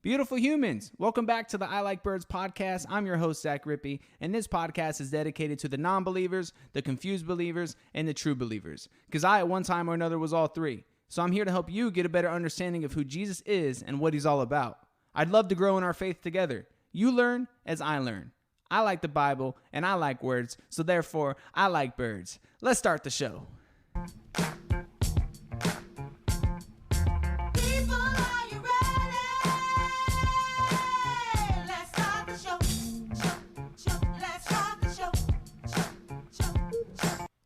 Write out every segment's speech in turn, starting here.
Beautiful humans, welcome back to the I Like Birds podcast. I'm your host, Zach Rippey, and this podcast is dedicated to the non-believers, the confused believers, and the true believers. Because I, at one time or another, was all three. So I'm here to help you get a better understanding of who Jesus is and what he's all about. I'd love to grow in our faith together. You learn as I learn. I like the Bible, and I like words, so therefore, I like birds. Let's start the show.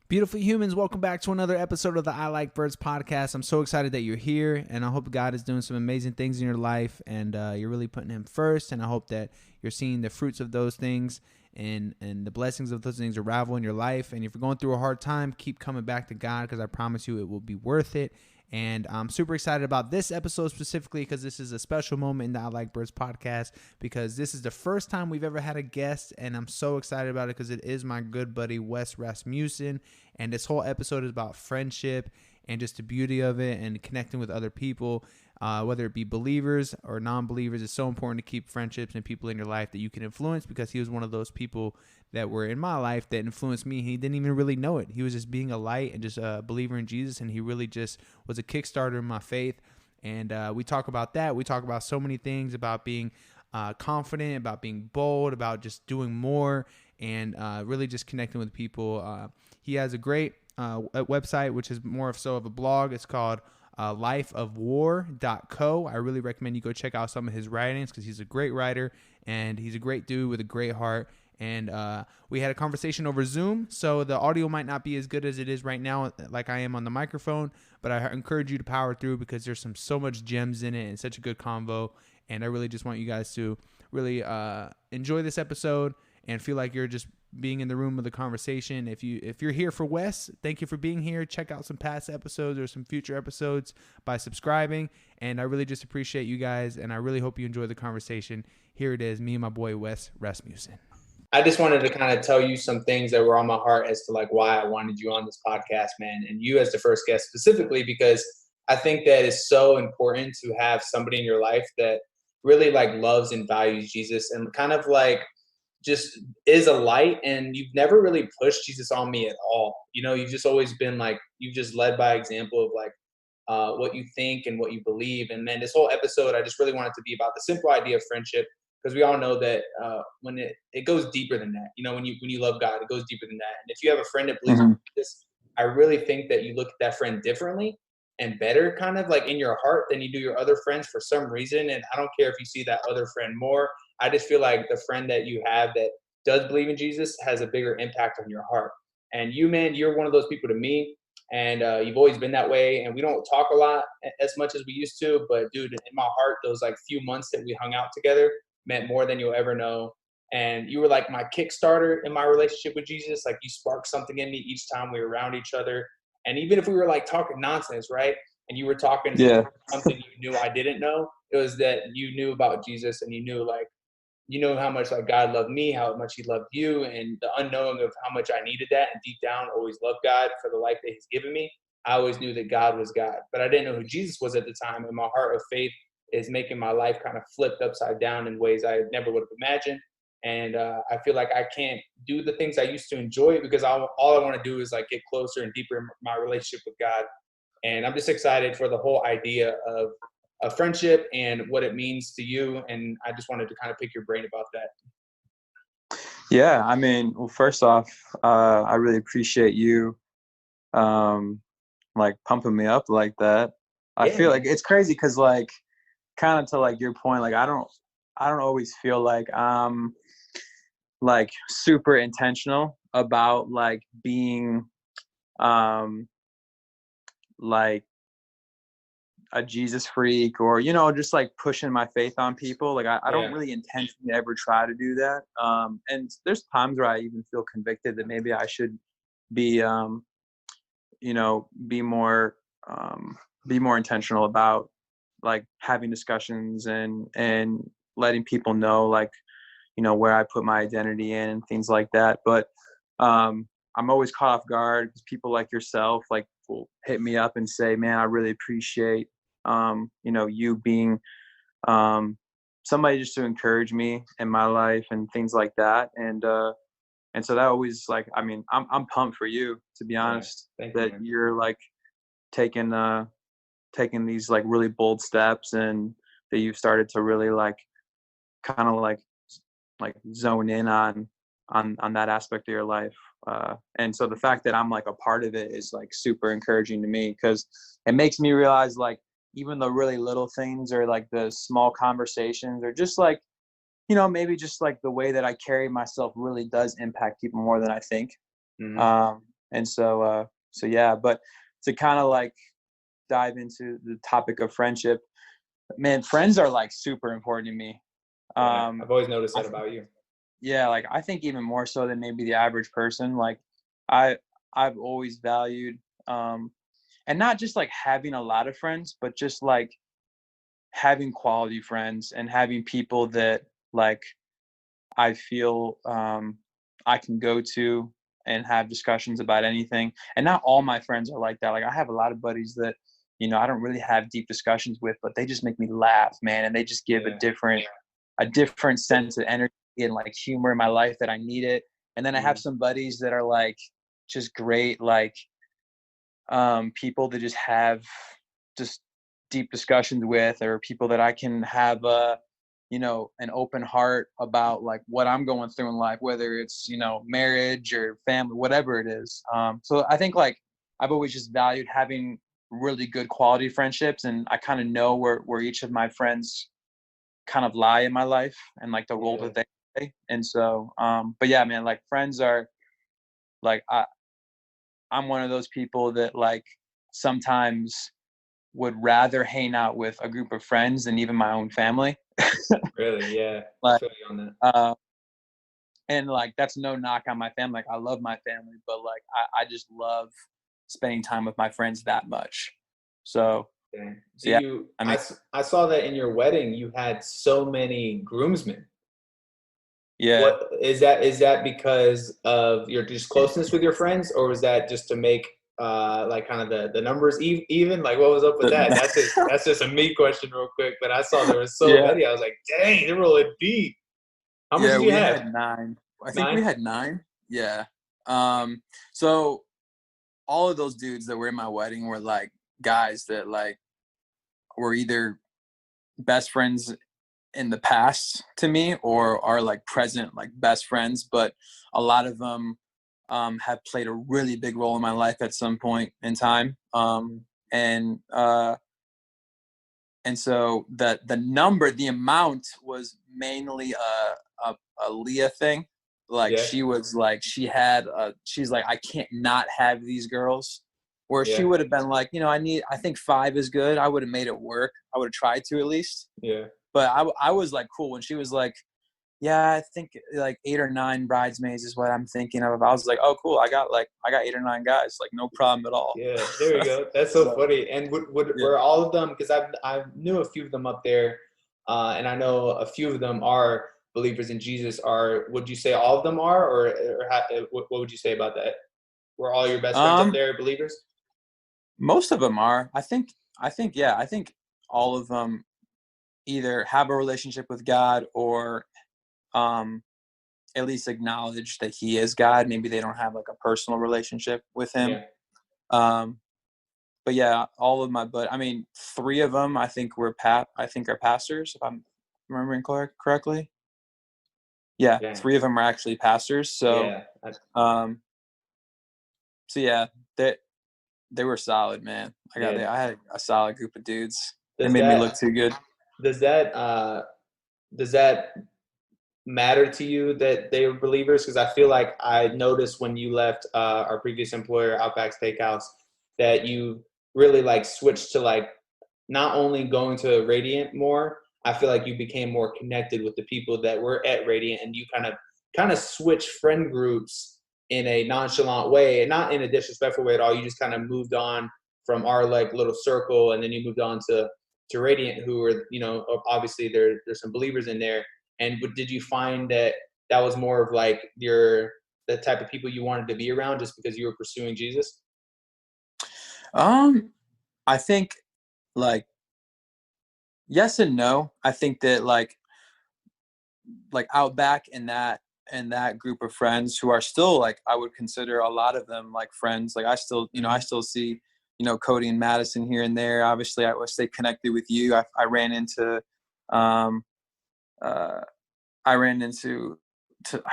Beautiful humans, welcome back to another episode of the I Like Birds podcast. I'm so excited that you're here, and I hope God is doing some amazing things in your life, and you're really putting him first, and I hope that you're seeing the fruits of those things and the blessings of those things unravel in your life. And if you're going through a hard time, keep coming back to God, because I promise you it will be worth it. And I'm super excited about this episode specifically because this is a special moment in the I Like Birds podcast, because this is the first time we've ever had a guest, and I'm so excited about it because it is my good buddy Wes Rasmussen, and this whole episode is about friendship and just the beauty of it and connecting with other people, whether it be believers or non-believers. It's so important to keep friendships and people in your life that you can influence, because he was one of those people that were in my life that influenced me. He didn't even really know it. He was just being a light and just a believer in Jesus, and he really just was a kickstarter in my faith. And we talk about that. We talk about so many things, about being confident, about being bold, about just doing more, and really just connecting with people. He has a great website, which is more of so of a blog. It's called lifeofwar.co. I really recommend you go check out some of his writings, because he's a great writer and he's a great dude with a great heart. And we had a conversation over Zoom, so the audio might not be as good as it is right now, like I am on the microphone, but I encourage you to power through, because there's so much gems in it and such a good convo. And I really just want you guys to really enjoy this episode and feel like you're just being in the room of the conversation. If you're here for Wes, thank you for being here. Check out some past episodes or some future episodes by subscribing. And I really just appreciate you guys, and I really hope you enjoy the conversation. Here it is, me and my boy Wes Rasmussen. I just wanted to kind of tell you some things that were on my heart as to like why I wanted you on this podcast, man, and you as the first guest specifically, because I think that it's so important to have somebody in your life that really like loves and values Jesus, and kind of like just is a light. And you've never really pushed Jesus on me at all. You know, you've just always been like, you've just led by example of like what you think and what you believe. And man, this whole episode, I just really want it to be about the simple idea of friendship, because we all know that when it goes deeper than that. You know, when you love God, it goes deeper than that. And if you have a friend that believes in this, I really think that you look at that friend differently and better, kind of like in your heart, than you do your other friends for some reason. And I don't care if you see that other friend more. I just feel like the friend that you have that does believe in Jesus has a bigger impact on your heart. And you, man, you're one of those people to me. And you've always been that way. And we don't talk a lot as much as we used to. But, dude, in my heart, those like few months that we hung out together meant more than you'll ever know. And you were like my Kickstarter in my relationship with Jesus. Like, you sparked something in me each time we were around each other. And even if we were like talking nonsense, right? And you were talking something you knew I didn't know, it was that you knew about Jesus, and you knew how much like God loved me, how much he loved you, and the unknowing of how much I needed that, and deep down always loved God for the life that he's given me. I always knew that God was God, but I didn't know who Jesus was at the time. And my heart of faith is making my life kind of flipped upside down in ways I never would have imagined. And I feel like I can't do the things I used to enjoy, because all I want to do is like get closer and deeper in my relationship with God. And I'm just excited for the whole idea of a friendship and what it means to you. And I just wanted to kind of pick your brain about that. Yeah, I mean, well, first off, I really appreciate you like pumping me up like that. I feel like it's crazy because like kind of to like your point, like I don't always feel like I'm like super intentional about like being like a Jesus freak, or just like pushing my faith on people. Like I don't really intentionally ever try to do that. And there's times where I even feel convicted that maybe I should be be more intentional about like having discussions and letting people know like where I put my identity in and things like that. But I'm always caught off guard because people like yourself like will hit me up and say, man, I really appreciate you being somebody just to encourage me in my life and things like that. And so that always, like, I mean, I'm pumped for you, to be Yeah. honest, Thank you, that man. you're like taking taking these like really bold steps, and that you've started to really like kind of like zone in on that aspect of your life. And so the fact that I'm like a part of it is like super encouraging to me, because it makes me realize like even the really little things, or like the small conversations, or just like, you know, maybe just like the way that I carry myself really does impact people more than I think. Mm-hmm. And so yeah, but to kind of like dive into the topic of friendship, man, friends are like super important to me. Yeah, Um, I've always noticed I that about you. Yeah, like I think even more so than maybe the average person. Like I I've always valued and not just like having a lot of friends, but just like having quality friends and having people that like I feel I can go to and have discussions about anything. And not all my friends are like that. Like I have a lot of buddies that, you know, I don't really have deep discussions with, but they just make me laugh, man, and they just give Yeah. a different sense of energy and like humor in my life that I need it. And then I have Mm. some buddies that are like just great, like people to just have just deep discussions with, or people that I can have you know, an open heart about like what I'm going through in life, whether it's, you know, marriage or family, whatever it is. So I think like I've always just valued having really good quality friendships, and I kind of know where each of my friends kind of lie in my life and like the role Yeah. that they play. And so but yeah, man, like friends are like I'm one of those people that like sometimes would rather hang out with a group of friends than even my own family. Really? Yeah. I Like feel you on that. and like that's no knock on my family. Like I love my family, but like I just love spending time with my friends that much. So Dang. Do so yeah, you, I mean, I saw that in your wedding, you had so many groomsmen. yeah. What is that because of your just closeness with your friends, or was that just to make like kind of the numbers even? Like what was up with that? That's just a me question real quick. But I saw there was so Yeah. many. I was like, dang, they're rolling deep. How much Yeah, did you we have? had 9. I think we 9? had 9. Yeah. So all of those dudes that were in my wedding were like guys that like were either best friends in the past to me, or are like present like best friends, but a lot of them have played a really big role in my life at some point in time. And and so the amount was mainly a Leah thing. Like Yeah, she was like she's like, I can't not have these girls. Where she yeah, would have been like, you know, I think 5 is good. I would have made it work. I would have tried to at least. yeah. But I was like cool when she was like, yeah, I think like 8 or 9 bridesmaids is what I'm thinking of. I was like, oh cool, I got 8 or 9 guys, like no problem at all. Yeah, there we go. That's so So funny. And yeah. were all of them, because I knew a few of them up there, and I know a few of them are believers in Jesus. Are Would you say all of them are, what would you say about that? Were all your best friends up Um, there believers? most of them are. I think yeah, I think all of them either have a relationship with God, or um at least acknowledge that he is God. Maybe they don't have like a personal relationship with him. Yeah, Um but yeah, all of my but I mean 3 of them I think are pastors, if I'm remembering correctly. Yeah, yeah, 3 of them are actually pastors. So yeah. um so yeah, they were solid, man. Yeah. I had a solid group of dudes. They Does made me look that too good. does that uh does that matter to you that they were believers? Because I feel like I noticed when you left our previous employer, Outback Steakhouse, that you really like switched to like not only going to Radiant more. I feel like you became more connected with the people that were at Radiant, and you kind of switched friend groups in a nonchalant way, and not in a disrespectful way at all. You just kind of moved on from our like little circle, and then you moved on to Radiant, who were, you know, obviously there's some believers in there. And did you find that that was more of like the type of people you wanted to be around just because you were pursuing Jesus? Um I think like yes and no. I think that like like Outback and that group of friends who are still like, I would consider a lot of them like friends. Like I still, I still see, Cody and Madison here and there. Obviously I would stay connected with you. I ran into, I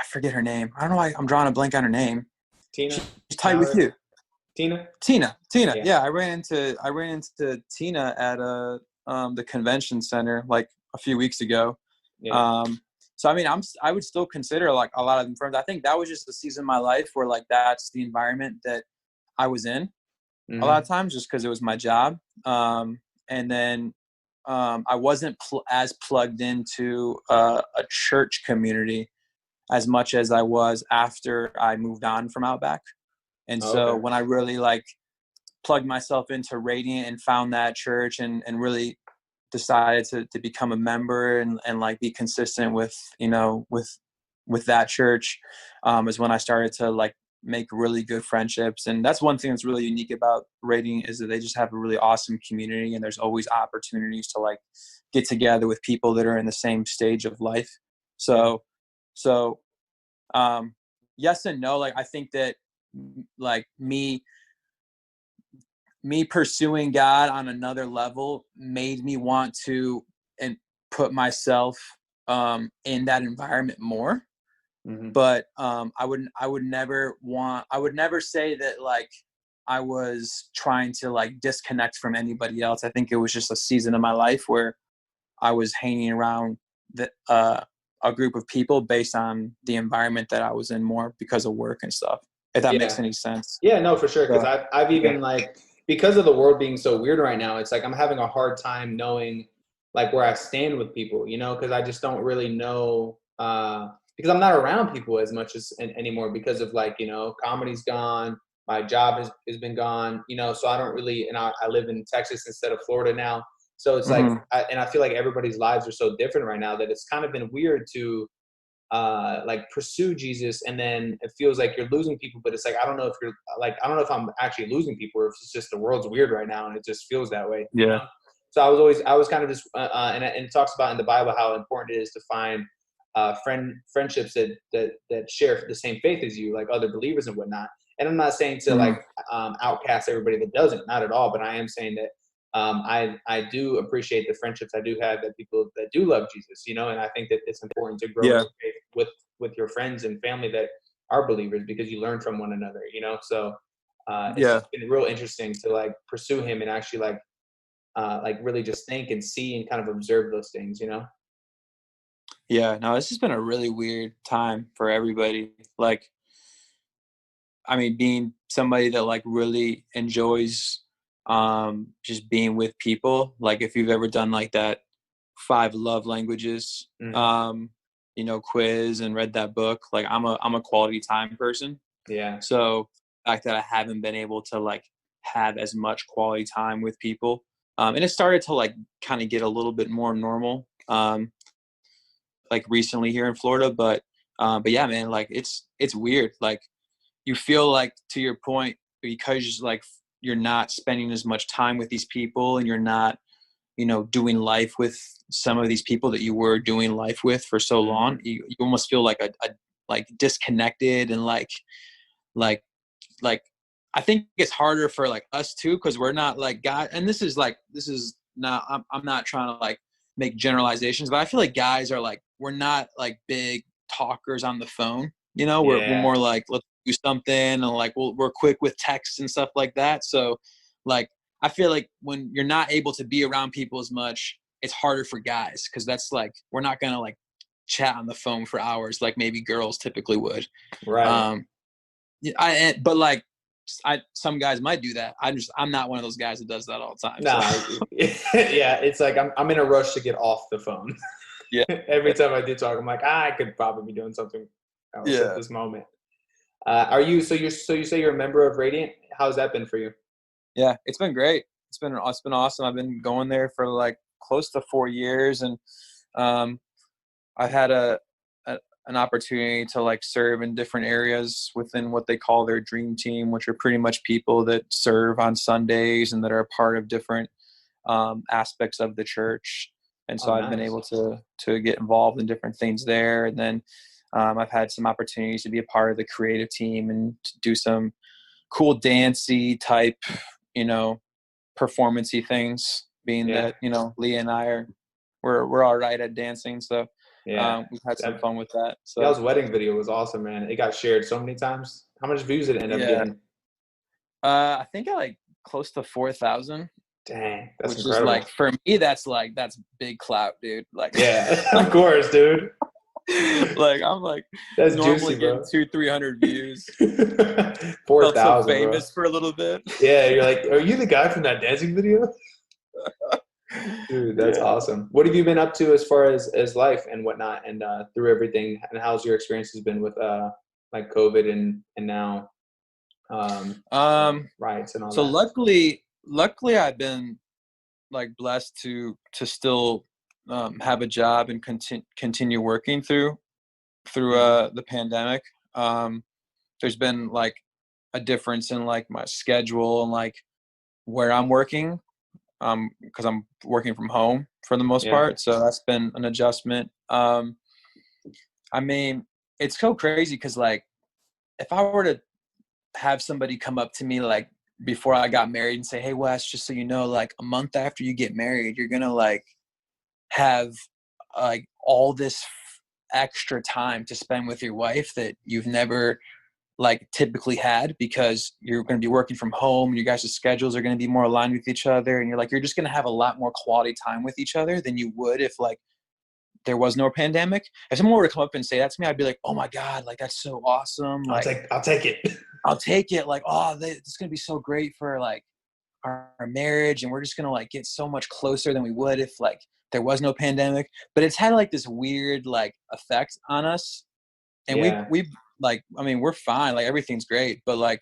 forget her name. I don't know why I'm drawing a blank on her name. Tina. She's tight with you. Tina. Yeah. I ran into Tina at the convention center like a few weeks ago. Yeah. So I mean, I would still consider like a lot of them friends. I think that was just a season of my life where like that's the environment that I was in a lot of times, just because it was my job. And then I wasn't as plugged into a church community as much as I was after I moved on from Outback. And so when I really like plugged myself into Radiant and found that church and really decided to become a member and like be consistent with that church, is when I started to like make really good friendships. And that's one thing that's really unique about Radiant, is that they just have a really awesome community, and there's always opportunities to like get together with people that are in the same stage of life. So yes and no. Like I think that like me pursuing God on another level made me want to and put myself in that environment more. But I would never say that like I was trying to like disconnect from anybody else. I think it was just a season of my life where I was hanging around a group of people based on the environment that I was in more because of work and stuff. If that makes any sense. Yeah, no, for sure. Because I've even like, because of the world being so weird right now, it's like I'm having a hard time knowing like where I stand with people, because I just don't really know, because I'm not around people as much as anymore because of like, comedy's gone, my job has been gone, so I don't really, and I live in Texas instead of Florida now. So it's like, I feel like everybody's lives are so different right now that it's kind of been weird to like pursue Jesus, and then it feels like you're losing people, but it's like I don't know if I'm actually losing people, or if it's just the world's weird right now and it just feels that way. So I was kind of just and it talks about in the Bible how important it is to find friendships that share the same faith as you, like other believers and whatnot. And I'm not saying to like outcast everybody that doesn't, not at all, but I am saying that I do appreciate the friendships I do have, that people that do love Jesus, and I think that it's important to grow in faith with your friends and family that are believers, because you learn from one another, so it's just been real interesting to like pursue him and actually like really just think and see and kind of observe those things, Yeah, no, this has been a really weird time for everybody. Like, I mean, being somebody that like really enjoys just being with people, like if you've ever done like that 5 love languages quiz and read that book, like I'm a quality time person. So the fact that I haven't been able to like have as much quality time with people, and it started to like kind of get a little bit more normal like recently here in Florida, but yeah, man, like it's weird. Like you feel like, to your point, because like you're not spending as much time with these people, and you're not, doing life with some of these people that you were doing life with for so long, you almost feel like a like disconnected, and like I think it's harder for like us too, because we're not like guys, and this is not, I'm not trying to like make generalizations, but I feel like guys are like, we're not like big talkers on the phone, we're more like, let's do something, and like we're quick with texts and stuff like that. So like I feel like when you're not able to be around people as much, it's harder for guys, because that's like, we're not gonna like chat on the phone for hours like maybe girls typically would. But like some guys might do that. I'm not one of those guys that does that all the time. Nah, so. Yeah, it's like I'm in a rush to get off the phone. Every time I do talk, I'm like, I could probably be doing something else at this moment. So you say you're a member of Radiant? How's that been for you? Yeah, it's been great. It's been awesome. I've been going there for like close to 4 years, and I've had an opportunity to like serve in different areas within what they call their dream team, which are pretty much people that serve on Sundays and that are a part of different aspects of the church. And so Oh, I've been nice. able to get involved in different things there. And then I've had some opportunities to be a part of the creative team and to do some cool dancey type, performancey things, being Yeah. that, Leah and I we're all right at dancing. So Yeah. we've had some That fun with that. So y'all's wedding video was awesome, man. It got shared so many times. How much views did it end up yeah, getting? I think I like close to 4,000, Dang, that's which is incredible. like, for me, that's big clout, dude. Like, Yeah, of course, dude. like I'm like That's normally juicy, getting bro. 200-300 views. 4,000, Felt so bro. famous for a little bit. Yeah, you're like, are you the guy from that dancing video? Dude, that's Yeah. awesome. What have you been up to as far as life and whatnot, and through everything? And how's your experiences been with like COVID and now riots and all So that? luckily I've been like blessed to still have a job and continue working through the pandemic. There's been like a difference in like my schedule and like where I'm working, because I'm working from home for the most Yeah. part. So that's been an adjustment. I mean, it's so crazy because like if I were to have somebody come up to me like before I got married and say, "Hey Wes, just so you know, like a month after you get married, you're gonna like have like all this extra time to spend with your wife that you've never like typically had because you're going to be working from home and you guys' schedules are going to be more aligned with each other, and you're just going to have a lot more quality time with each other than you would if like there was no pandemic." If someone were to come up and say that to me, I'd be like, "Oh my God, like that's so awesome. Like I'll take it. I'll take it. Like, oh, it's going to be so great for like our marriage. And we're just going to like get so much closer than we would if like there was no pandemic." But it's had like this weird like effect on us. And Yeah. we like, I mean, we're fine. Like everything's great, but like,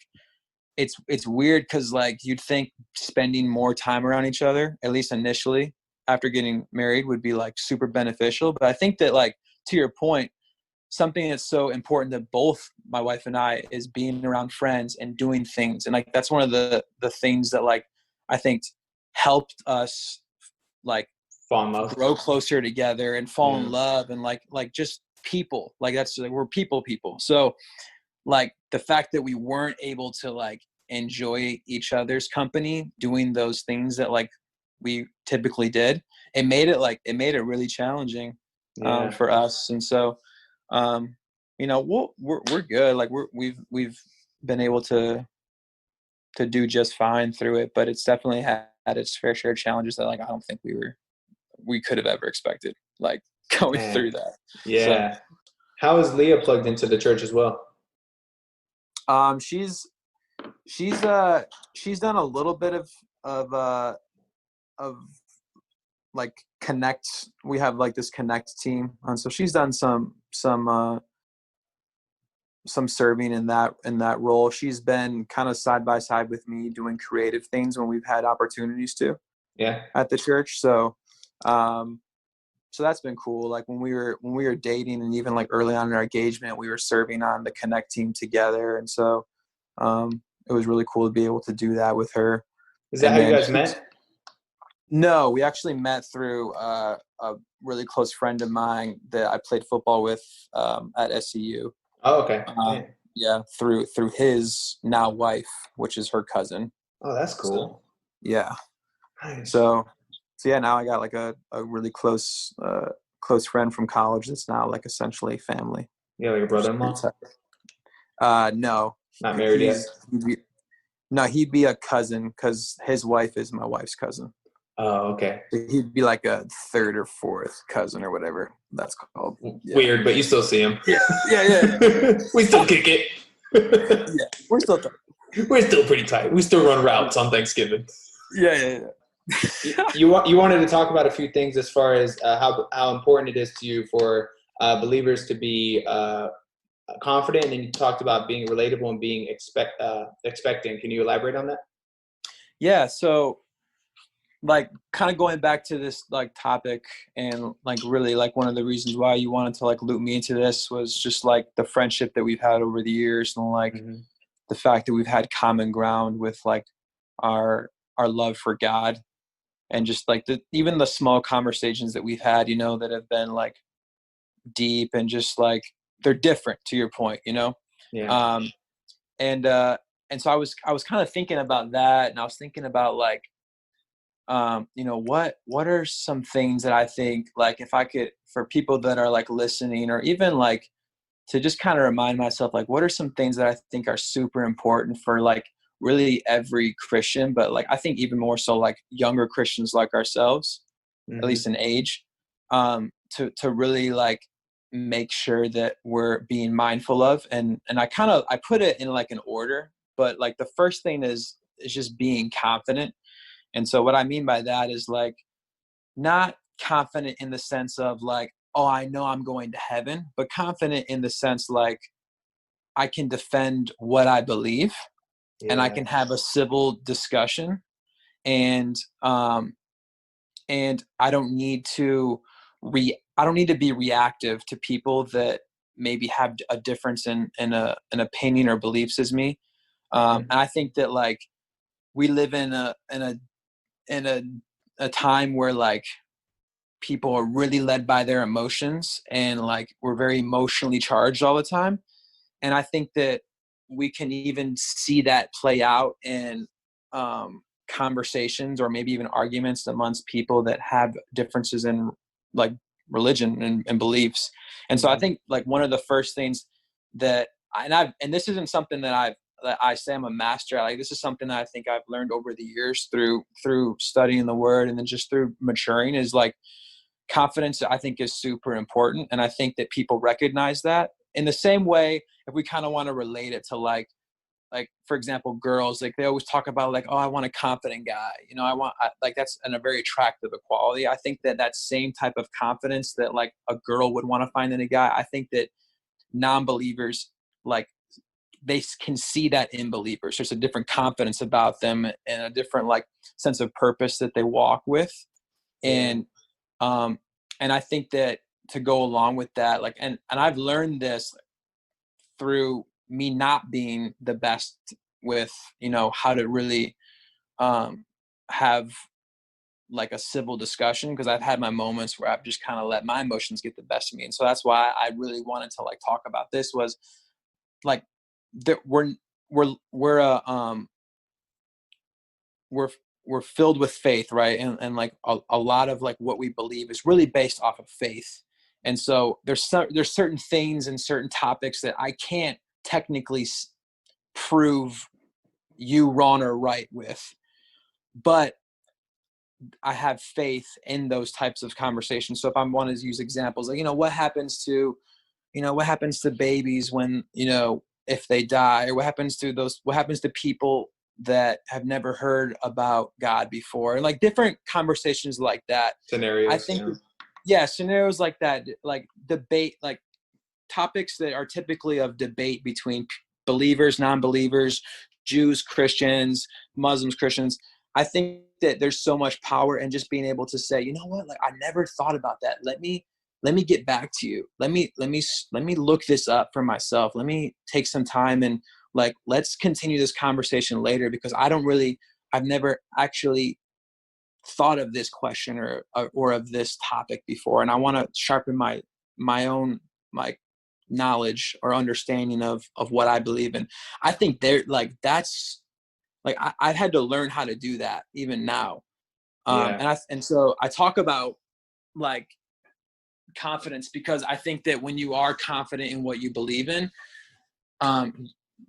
it's weird. Cause like you'd think spending more time around each other, at least initially after getting married, would be like super beneficial. But I think that like, to your point, something that's so important to both my wife and I is being around friends and doing things. And like, that's one of the things that like, I think helped us like Fall in love. grow closer together and fall Yeah. in love and like just people. Like that's like, we're people. So like the fact that we weren't able to like enjoy each other's company doing those things that like we typically did, it made it really challenging Yeah. for us. And so we're good. Like we've been able to do just fine through it, but it's definitely had its fair share of challenges that like I don't think we could have ever expected, like going Man. through that. Yeah. So, how is Leah plugged into the church as well? She's done a little bit of like connect. We have like this connect team, and so she's done some serving in that role. She's been kind of side by side with me doing creative things when we've had opportunities to. Yeah. At the church, so that's been cool. Like when we were dating, and even like early on in our engagement, we were serving on the connect team together, and so it was really cool to be able to do that with her. Is that how you guys met? No, we actually met through a really close friend of mine that I played football with at SCU. Oh, okay. Yeah, through his now wife, which is her cousin. Oh, that's cool. So, yeah. Nice. So yeah, now I got like a really close friend from college that's now like essentially family. Yeah, like a brother-in-law? No. Not married yet? He'd be a cousin because his wife is my wife's cousin. Oh, okay. He'd be like a third or fourth cousin or whatever that's called. Yeah. Weird, but you still see him. Yeah. We still kick it. Yeah, we're still pretty tight. We still run routes on Thanksgiving. Yeah. You wanted to talk about a few things as far as how important it is to you for believers to be confident, and you talked about being relatable and being expectant. Can you elaborate on that? Yeah, so like kind of going back to this like topic, and like really like one of the reasons why you wanted to like loop me into this was just like the friendship that we've had over the years, and like the fact that we've had common ground with like our love for God and just like even the small conversations that we've had, that have been like deep and just like they're different, to your point, Yeah. And so I was kind of thinking about that, and I was thinking about like, what are some things that I think, like, if I could, for people that are like listening, or even like to just kind of remind myself, like, what are some things that I think are super important for like really every Christian, but like I think even more so like younger Christians like ourselves, at Mm-hmm. least in age, to really like make sure that we're being mindful of. And I put it in like an order, but like the first thing is just being confident. And so what I mean by that is like not confident in the sense of like, oh, I know I'm going to heaven, but confident in the sense like I can defend what I believe, and I Yeah. can have a civil discussion, and I don't need to I don't need to be reactive to people that maybe have a difference in an opinion or beliefs as me. And I think that like we live in a time where like people are really led by their emotions, and like we're very emotionally charged all the time. And I think that we can even see that play out in conversations or maybe even arguments amongst people that have differences in like religion and beliefs. And so I think like one of the first things that and this isn't something that I say I'm a master at. Like, this is something that I think I've learned over the years through studying the word, and then just through maturing, is like confidence, I think, is super important. And I think that people recognize that in the same way. If we kind of want to relate it to like for example, girls, like they always talk about like, oh, I want a confident guy, like that's a very attractive quality. I think that that same type of confidence that like a girl would want to find in a guy, I think that non-believers, like, they can see that in believers. There's a different confidence about them and a different like sense of purpose that they walk with. And um and I think that to go along with that, like, and I've learned this through me not being the best with, how to really have like a civil discussion, because I've had my moments where I've just kind of let my emotions get the best of me. And so that's why I really wanted to like talk about this, was like that we're we're we're filled with faith, right? And like a lot of like what we believe is really based off of faith. And so there's certain things and certain topics that I can't technically prove you wrong or right with, but I have faith in those types of conversations. So if I want to use examples, like, what happens to babies when, if they die, or what happens to people that have never heard about God before, and like different conversations like that. I Scenarios. think, yeah, scenarios like that, like debate, like topics that are typically of debate between believers, non-believers, Jews, Christians, Muslims, Christians. I think that there's so much power in just being able to say, you know what, like, I never thought about that. Let me get back to you. Let me look this up for myself. Let me take some time and like, let's continue this conversation later, because I've never actually thought of this question or of this topic before. And I want to sharpen my own like knowledge or understanding of what I believe in. I think that's like, I've had to learn how to do that even now. And so I talk about like confidence, because I think that when you are confident in what you believe in,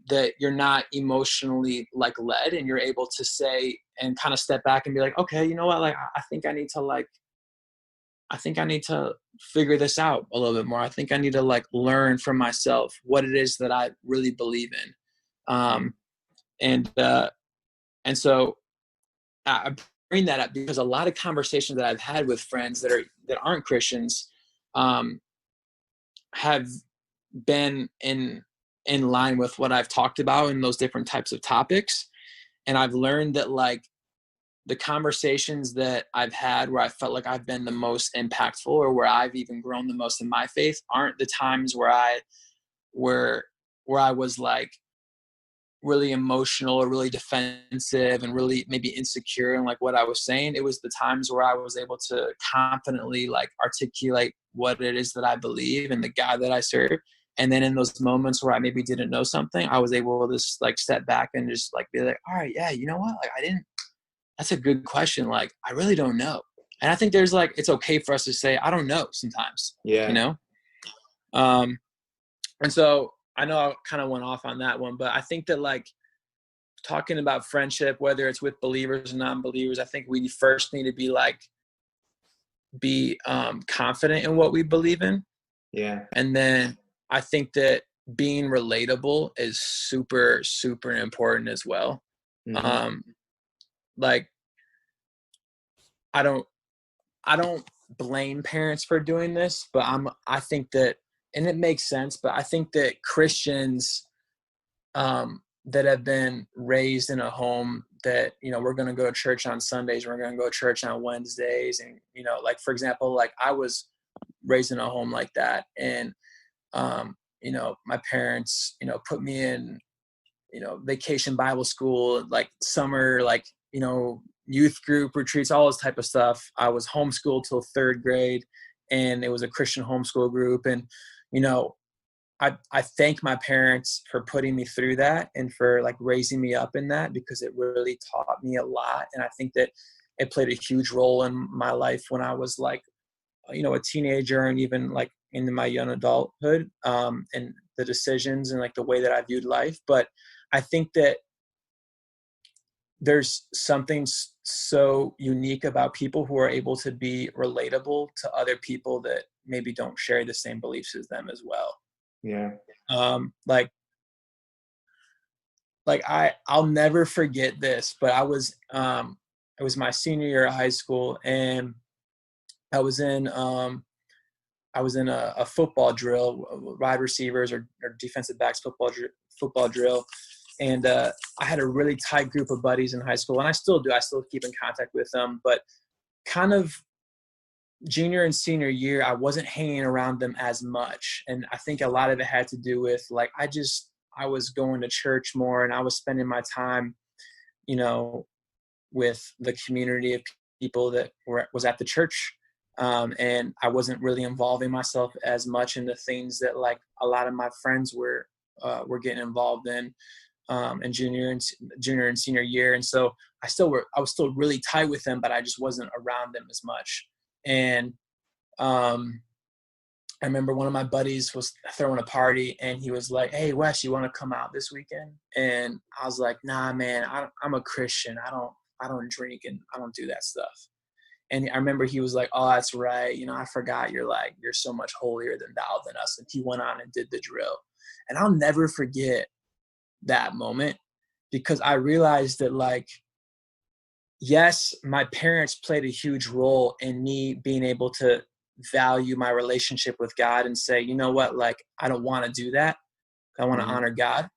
that you're not emotionally like led, and you're able to say and kind of step back and be like, okay, you know what? Like, I think I need to figure this out a little bit more. I think I need to like learn from myself what it is that I really believe in. And so I bring that up because a lot of conversations that I've had with friends that aren't Christians have been in line with what I've talked about in those different types of topics. And I've learned that like the conversations that I've had where I felt like I've been the most impactful, or where I've even grown the most in my faith, aren't the times where I was like really emotional or really defensive and really maybe insecure in like what I was saying. It was the times where I was able to confidently like articulate what it is that I believe and the God that I serve. And then in those moments where I maybe didn't know something, I was able to just like step back and just like be like, all right, yeah, you know what? Like that's a good question. Like, I really don't know. And I think there's like, it's okay for us to say, I don't know sometimes, you know? And so I know I kind of went off on that one, but I think that like talking about friendship, whether it's with believers and non-believers, I think we first need to be confident in what we believe in. Yeah. And then I think that being relatable is super, super important as well. Mm-hmm. Like I don't blame parents for doing this, but I think that, and it makes sense, but I think that Christians that have been raised in a home that, you know, we're going to go to church on Sundays, we're going to go to church on Wednesdays. And, you know, like, for example, like I was raised in a home like that. And, you know, my parents, you know, put me in, you know, vacation Bible school, like summer, like, you know, youth group retreats, all this type of stuff. I was homeschooled till 3rd grade, and it was a Christian homeschool group. And, you know, I thank my parents for putting me through that and for like raising me up in that, because it really taught me a lot. And I think that it played a huge role in my life when I was like, you know, a teenager and even like into my young adulthood, and the decisions and like the way that I viewed life. But I think that there's something so unique about people who are able to be relatable to other people that maybe don't share the same beliefs as them as well. Yeah. Like I'll never forget this, but it was my senior year of high school, and I was in a football drill, wide receivers or defensive backs football drill. And I had a really tight group of buddies in high school, and I still do. I still keep in contact with them, but kind of junior and senior year, I wasn't hanging around them as much. And I think a lot of it had to do with like, I was going to church more, and I was spending my time, you know, with the community of people that was at the church. And I wasn't really involving myself as much in the things that like a lot of my friends were getting involved in junior and senior year. And so I was still really tight with them, but I just wasn't around them as much. And I remember one of my buddies was throwing a party, and he was like, "Hey, Wes, you want to come out this weekend?" And I was like, "Nah, man, I'm a Christian. I don't drink and I don't do that stuff." And I remember he was like, "Oh, that's right. You know, I forgot you're so much holier than thou than us." And he went on and did the drill. And I'll never forget that moment, because I realized that like, yes, my parents played a huge role in me being able to value my relationship with God and say, you know what, like, I don't want to do that. I want to honor God.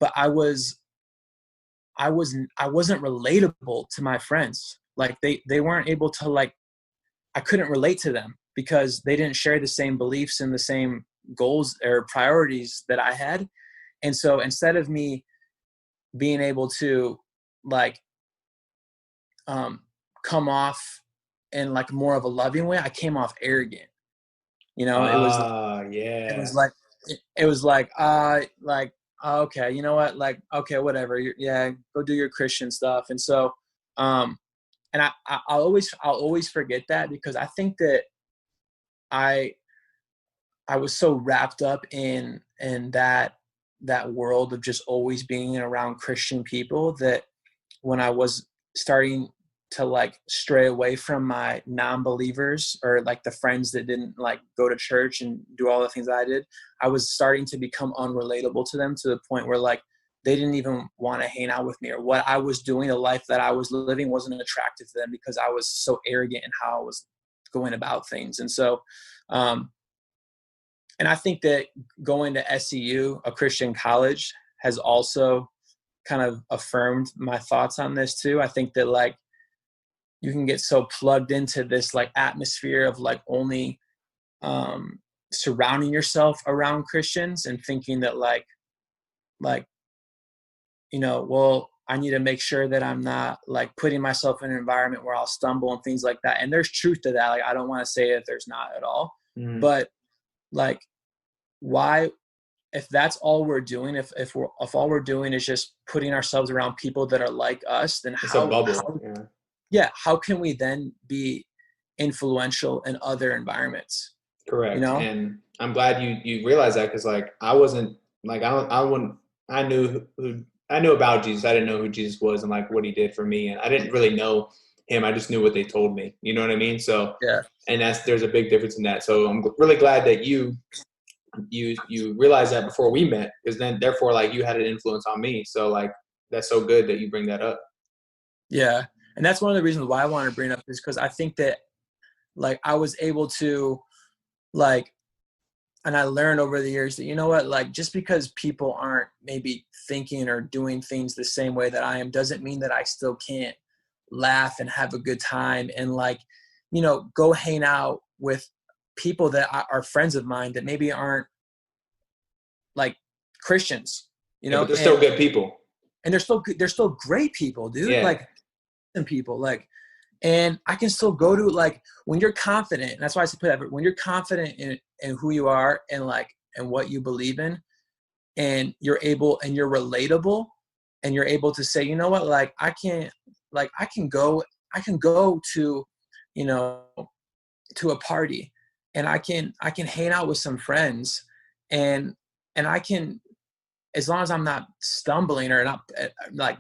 But I wasn't relatable to my friends. Like they weren't able to, like, I couldn't relate to them because they didn't share the same beliefs and the same goals or priorities that I had. And so instead of me being able to like come off in like more of a loving way, I came off arrogant. You know, it was like, okay, you know what? Like, okay, whatever. Yeah, go do your Christian stuff. And so, and I'll always forget that, because I think that I was so wrapped up in that world of just always being around Christian people that when I was starting to like stray away from my non-believers, or like the friends that didn't like go to church and do all the things that I did, I was starting to become unrelatable to them, to the point where like they didn't even want to hang out with me, or what I was doing, the life that I was living wasn't attractive to them because I was so arrogant in how I was going about things. And so, and I think that going to SEU, a Christian college, has also kind of affirmed my thoughts on this too. I think that like you can get so plugged into this like atmosphere of like only surrounding yourself around Christians and thinking that like well, I need to make sure that I'm not like putting myself in an environment where I'll stumble and things like that. And there's truth to that. Like, I don't want to say that there's not at all, but like, why, if that's all we're doing, if all we're doing is just putting ourselves around people that are like us, then it's a bubble. how can we then be influential in other environments? Correct. And I'm glad you realized that, because like I wasn't like I knew about Jesus. I didn't know who Jesus was and like what he did for me, and I didn't really know him. I just knew what they told me. You know what I mean? So yeah, and there's a big difference in that. So I'm really glad that you realized that before we met, because then therefore like you had an influence on me. So like that's so good that you bring that up. Yeah, and that's one of the reasons why I wanted to bring it up, is because I think that like I was able to like, and I learned over the years that, you know what, like just because people aren't maybe thinking or doing things the same way that I am, doesn't mean that I still can't laugh and have a good time and like, go hang out with people that are friends of mine that maybe aren't like Christians, But they're still good people. And they're still great people, dude. Yeah. Like, and people like, and I can still go to like, when you're confident, and that's why I said put that, when you're confident in who you are and like, and what you believe in, and you're able, and you're relatable, and you're able to say, you know what, like I can go to, to a party, and I can hang out with some friends, and I can, as long as I'm not stumbling or not like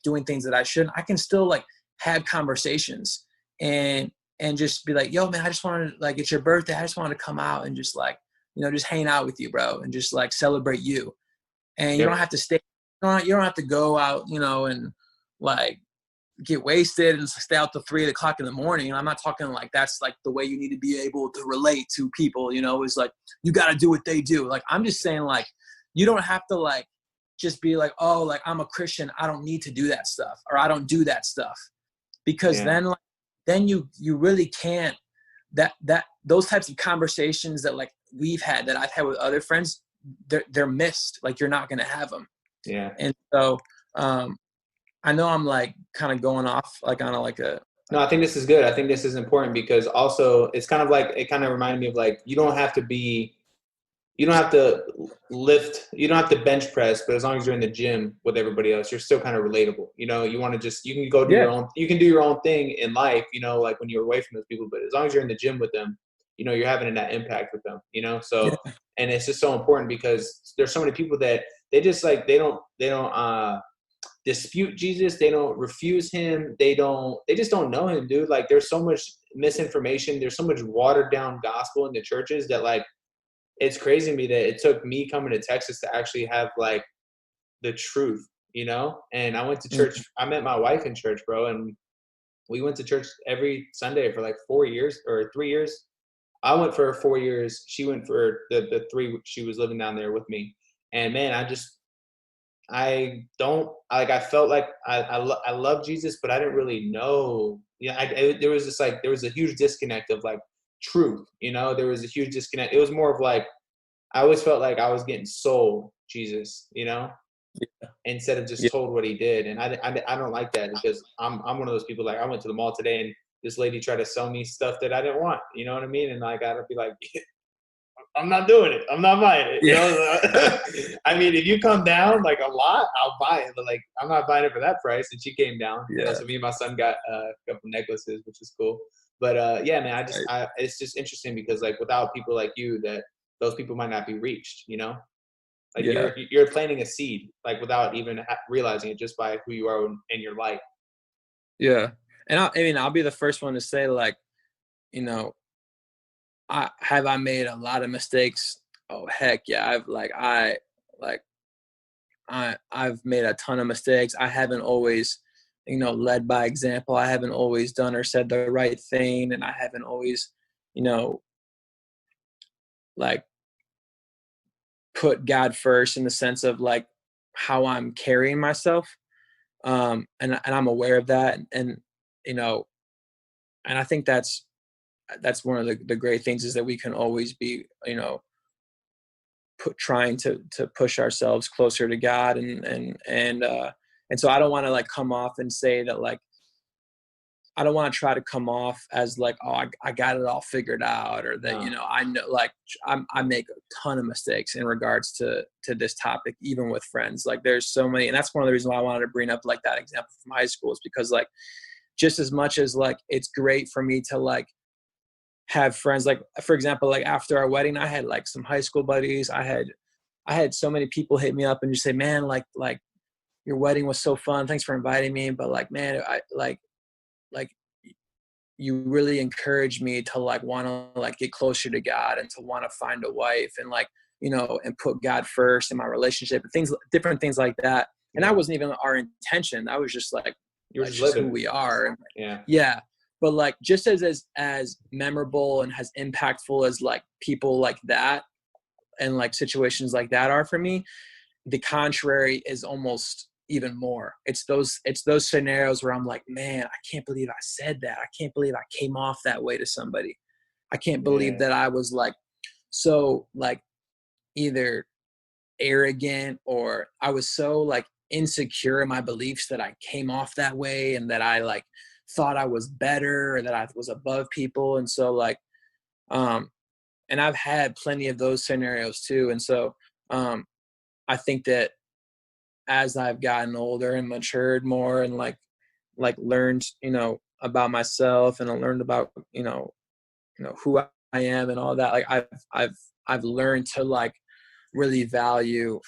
doing things that I shouldn't, I can still like have conversations and just be like, yo man, I just wanted to, like, it's your birthday, I just wanted to come out and just like, just hang out with you, bro, and just like celebrate you. And you don't have to stay, you don't have to go out, and like get wasted and stay out till 3 o'clock in the morning. I'm not talking like that's like the way you need to be able to relate to people, is like, you got to do what they do. Like, I'm just saying, like, you don't have to like just be like, oh, like I'm a Christian, I don't need to do that stuff, or I don't do that stuff, because then you really can't, that those types of conversations that like we've had, that I've had with other friends, they're missed. Like, you're not going to have them. Yeah. And so I know I'm like kind of going off like on no, I think this is good. I think this is important, because also it's kind of like, it kind of reminded me of like, you don't have to lift, you don't have to bench press, but as long as you're in the gym with everybody else, you're still kind of relatable. You want to just, you can go do your own, you can do your own thing in life, like when you're away from those people, but as long as you're in the gym with them, you're having that impact with them, so, and it's just so important, because there's so many people that they just like, they don't dispute Jesus. They don't refuse him. They just don't know him, dude. Like, there's so much misinformation. There's so much watered down gospel in the churches that like, it's crazy to me that it took me coming to Texas to actually have like the truth, and I went to church. I met my wife in church, bro. And we went to church every Sunday for like 4 years or 3 years. I went for 4 years. She went for the 3. She was living down there with me. And man, I felt like I love Jesus, but I didn't really know. There was a huge disconnect of like truth. There was a huge disconnect. It was more of like, I always felt like I was getting sold Jesus, instead of just told what he did. And I don't like that, because I'm one of those people. Like, I went to the mall today and this lady tried to sell me stuff that I didn't want. You know what I mean? And I gotta be like, I'm not doing it. I'm not buying it. I mean, if you come down like a lot, I'll buy it. But like, I'm not buying it for that price. And she came down. Yeah. So me and my son got a couple necklaces, which is cool. But yeah, man, it's just interesting, because like without people like you, that those people might not be reached. Like you're planting a seed, like without even realizing it, just by who you are in your life. Yeah, and I'll be the first one to say, like, I made a lot of mistakes. Oh heck yeah, I've made a ton of mistakes. I haven't always, led by example. I haven't always done or said the right thing, and I haven't always, like put God first in the sense of like how I'm carrying myself. And I'm aware of that, and and I think that's one of the great things, is that we can always be, trying to push ourselves closer to God. And so I don't want to like come off and say that like, I don't want to try to come off as like, oh, I got it all figured out, or that, I know, like I make a ton of mistakes in regards to this topic, even with friends. Like there's so many, and that's one of the reasons why I wanted to bring up like that example from high school, is because like, just as much as like, it's great for me to like have friends, like for example, like after our wedding, I had like some high school buddies. I had so many people hit me up and just say, man, like your wedding was so fun. Thanks for inviting me. But like, man, I like you really encouraged me to like want to like get closer to God and to want to find a wife, and like, and put God first in my relationship and different things like that. And that wasn't even our intention. That was just like, You're just who we are. Yeah. But like, just as memorable and as impactful as like people like that and like situations like that are for me, the contrary is almost even more. It's those scenarios where I'm like, man, I can't believe I said that. I can't believe I came off that way to somebody. I can't believe that I was like, so like either arrogant, or I was so like insecure in my beliefs that I came off that way, and that I like thought I was better, or that I was above people. And so like, and I've had plenty of those scenarios too. And so, I think that as I've gotten older and matured more, and like learned, about myself, and I learned about, who I am and all that, like I've learned to like really value,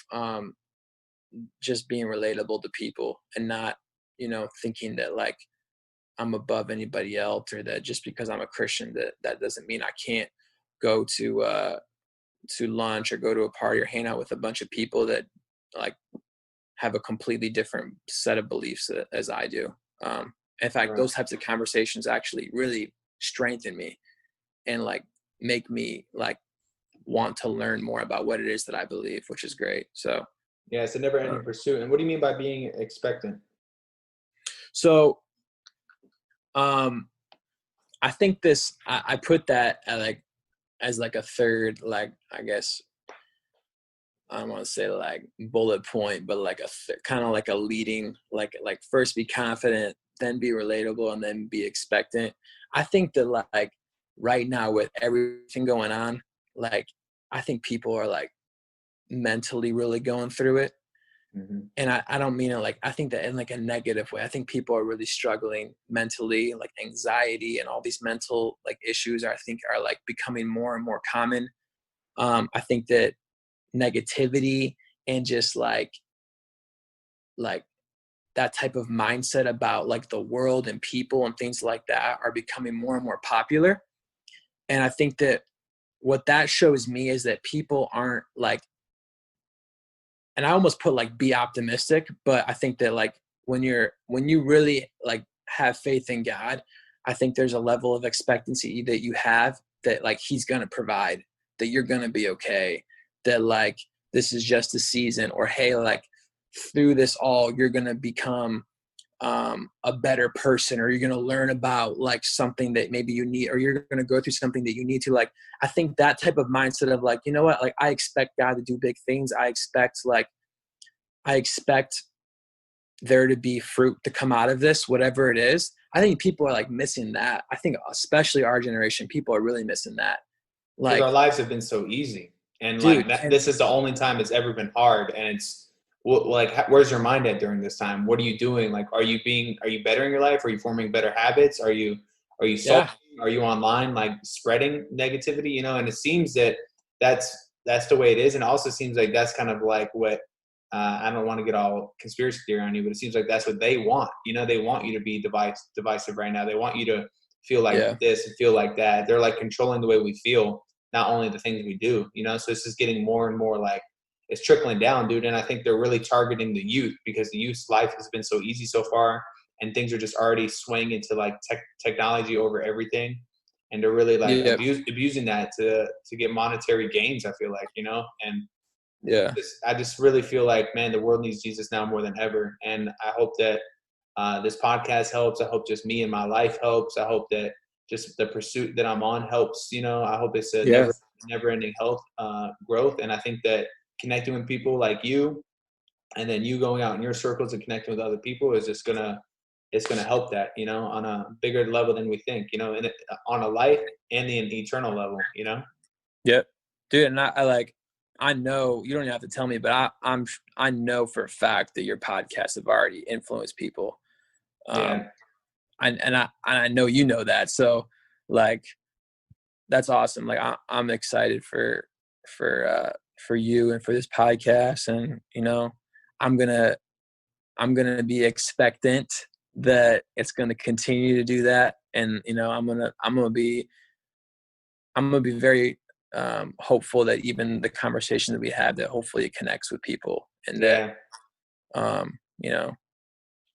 just being relatable to people, and not, thinking that like I'm above anybody else, or that just because I'm a Christian that doesn't mean I can't go to lunch or go to a party or hang out with a bunch of people that like have a completely different set of beliefs as I do. In fact, those types of conversations actually really strengthen me and like make me like want to learn more about what it is that I believe, which is great. So yeah, it's a never ending pursuit. And what do you mean by being expectant? So, I think I put that as like a third, like, I guess, I don't want to say like bullet point, but like kind of like a leading, like first be confident, then be relatable, and then be expectant. I think that like right now with everything going on, like I think people are like mentally really going through it. Mm-hmm. And I don't mean it like, I think that in like a negative way. I think people are really struggling mentally, like anxiety and all these mental like issues I think are like becoming more and more common. I think that negativity and just like that type of mindset about like the world and people and things like that are becoming more and more popular. And I think that what that shows me is that people aren't like, and I almost put like be optimistic, but I think that like when you really like have faith in God, I think there's a level of expectancy that you have that like he's going to provide, that you're going to be okay, that like this is just a season, or hey, like through this all you're going to become a better person, or you're going to learn about like something that maybe you need, or you're going to go through something that you need to. Like I think that type of mindset of like, you know what, like I expect God to do big things. I expect there to be fruit to come out of this, whatever it is. I think people are like missing that. I think especially our generation, people are really missing that. Like our lives have been so easy, and dude, like this is the only time it's ever been hard. And it's like, where's your mind at during this time? What are you doing? Like, are you bettering your life? Are you forming better habits? Are you social? Are you online, like spreading negativity, and it seems that that's the way it is. And it also seems like that's kind of like what, I don't want to get all conspiracy theory on you, but it seems like that's what they want. They want you to be divisive right now. They want you to feel like this and feel like that. They're like controlling the way we feel, not only the things we do, so this is getting more and more like it's trickling down, dude. And I think they're really targeting the youth, because the youth's life has been so easy so far, and things are just already swaying into like technology over everything. And they're really like abusing that to get monetary gains, I feel like, and I just really feel like, man, the world needs Jesus now more than ever. And I hope that this podcast helps. I hope just me and my life helps. I hope that just the pursuit that I'm on helps. I hope it's a never-ending health, growth. And I think that connecting with people like you, and then you going out in your circles and connecting with other people is just it's gonna help that, you know, on a bigger level than we think, you know, and on a life and the eternal level, you know. Yep, dude. And I know you don't even have to tell me, but I know for a fact that your podcasts have already influenced people. Yeah. And I know you know that. So like, that's awesome. Like I'm excited for you and for this podcast. And, you know, I'm going to be expectant that it's going to continue to do that. And, you know, I'm going to be very hopeful that even the conversation that we have, that hopefully it connects with people, and that, you know,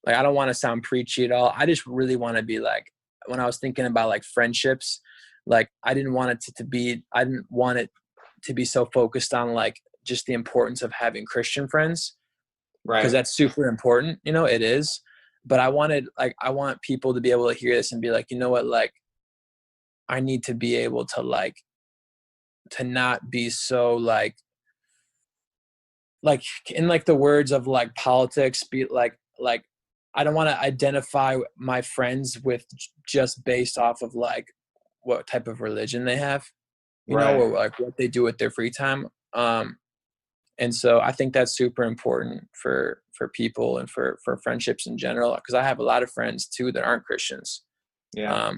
like, I don't want to sound preachy at all. I just really want to be like, when I was thinking about like friendships, like I didn't want it to be so focused on like just the importance of having Christian friends. Right. Because that's super important, you know, it is. But I want people to be able to hear this and be like, you know what, like, I need to be able to like, to not be so like in like the words of like politics, be like I don't want to identify my friends with just based off of like what type of religion they have, you know, or like what they do with their free time. And so I think that's super important for people and for friendships in general, because I have a lot of friends too that aren't Christians. Yeah.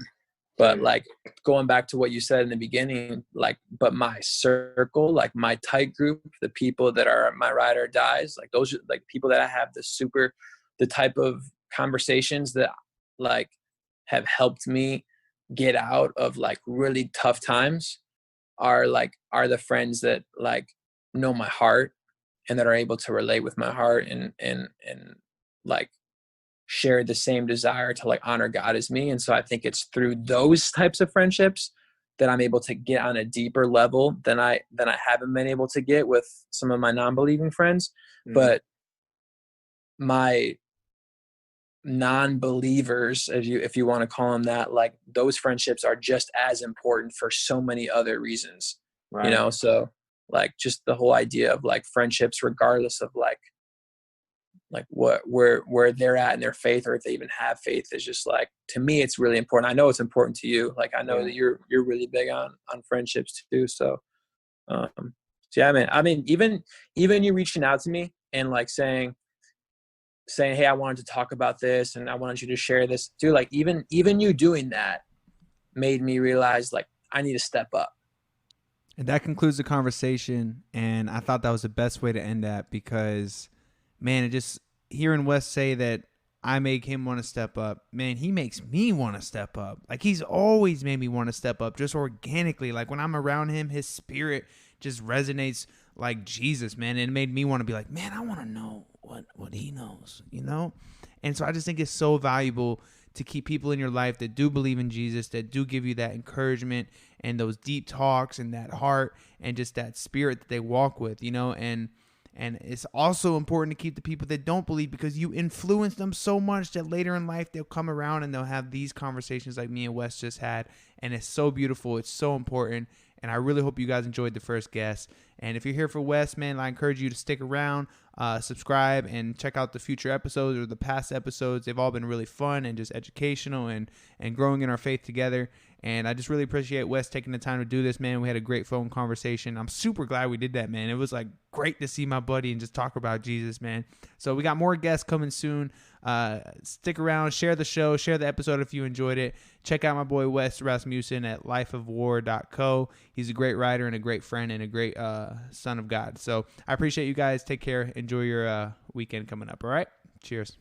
But like, going back to what you said in the beginning, like, but my circle, like my tight group, the people that are my ride or dies, like those are like people that I have the type of conversations that like have helped me get out of like really tough times, are the friends that like know my heart and that are able to relate with my heart and like share the same desire to like honor God as me. And so I think it's through those types of friendships that I'm able to get on a deeper level than I haven't been able to get with some of my non-believing friends. Mm-hmm. But my non-believers, if you want to call them that, like those friendships are just as important for so many other reasons, you know? So like just the whole idea of like friendships, regardless of like where they're at in their faith, or if they even have faith, is just like, to me, it's really important. I know it's important to you. Like, I know that you're really big on friendships too. So, yeah, man, I mean, even you reaching out to me and like saying, hey, I wanted to talk about this and I wanted you to share this too. Like even you doing that made me realize like I need to step up. And that concludes the conversation. And I thought that was the best way to end that, because man, it just, hearing Wes say that I make him want to step up, man, he makes me want to step up. Like, he's always made me want to step up just organically. Like, when I'm around him, his spirit just resonates like Jesus, man. And it made me want to be like, man, I want to know what he knows, you know? And so I just think it's so valuable to keep people in your life that do believe in Jesus, that do give you that encouragement and those deep talks and that heart and just that spirit that they walk with, you know? And it's also important to keep the people that don't believe, because you influence them so much that later in life they'll come around and they'll have these conversations like me and Wes just had. And it's so beautiful. It's so important. And I really hope you guys enjoyed the first guest. And if you're here for Wes, man, I encourage you to stick around, subscribe, and check out the future episodes or the past episodes. They've all been really fun and just educational and growing in our faith together. And I just really appreciate Wes taking the time to do this, man. We had a great phone conversation. I'm super glad we did that, man. It was like great to see my buddy and just talk about Jesus, man. So we got more guests coming soon. Stick around, share the show, share the episode if you enjoyed it. Check out my boy Wes Rasmussen at lifeofwar.co. He's a great writer and a great friend and a great son of God. So I appreciate you guys. Take care. Enjoy your weekend coming up. All right. Cheers.